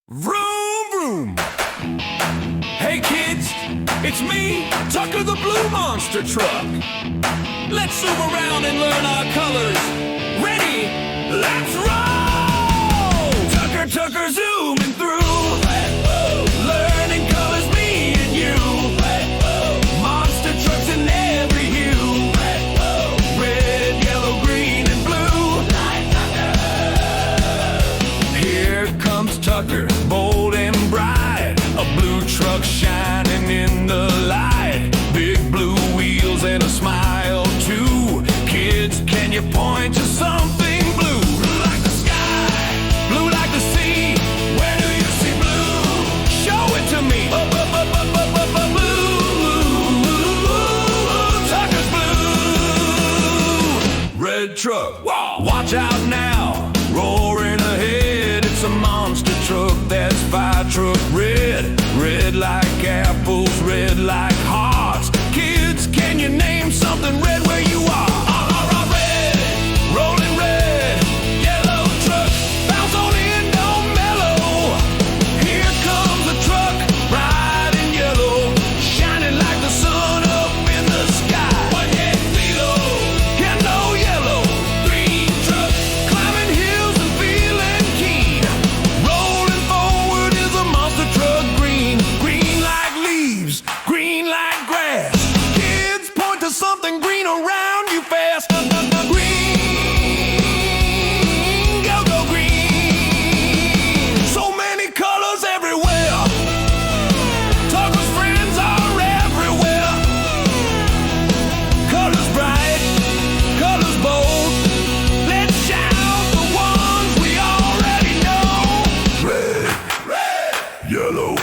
Vroom, vroom. Hey kids, it's me, Tucker the Blue Monster Truck. Let's zoom around and learn our colors. Ready? Let's roll! Tucker, zooming through. Learning colors, me and you. Monster trucks in every hue. Red, yellow, green, and blue. Here comes Tucker, bold and bright. A blue truck shining in the light. Big blue wheels and a smile too. Kids, can you point to something blue? Blue like the sky, blue like the sea. Where do you see blue? Show it to me. Blue, Tucker's blue. Red truck, watch out now. Roaring ahead, it's a monster truck that's fire truck red. Red like apples, red like hearts. Kids, can you name something red where you are? Red, rolling red. Yellow truck, bounce on in, don't mellow. Here comes the truck, bright and yellow, shining like the sun up in the sky. One head Lilo, yellow, yellow. Green truck, climbing hills and feeling keen. Rolling forward is a monster truck green. Green like leaves, green like grass. Kids, point to something green around you fast. Green, go, go green. So many colors everywhere. Tucker's friends are everywhere. Colors bright, colors bold. Let's shout the ones we already know. Red, yellow,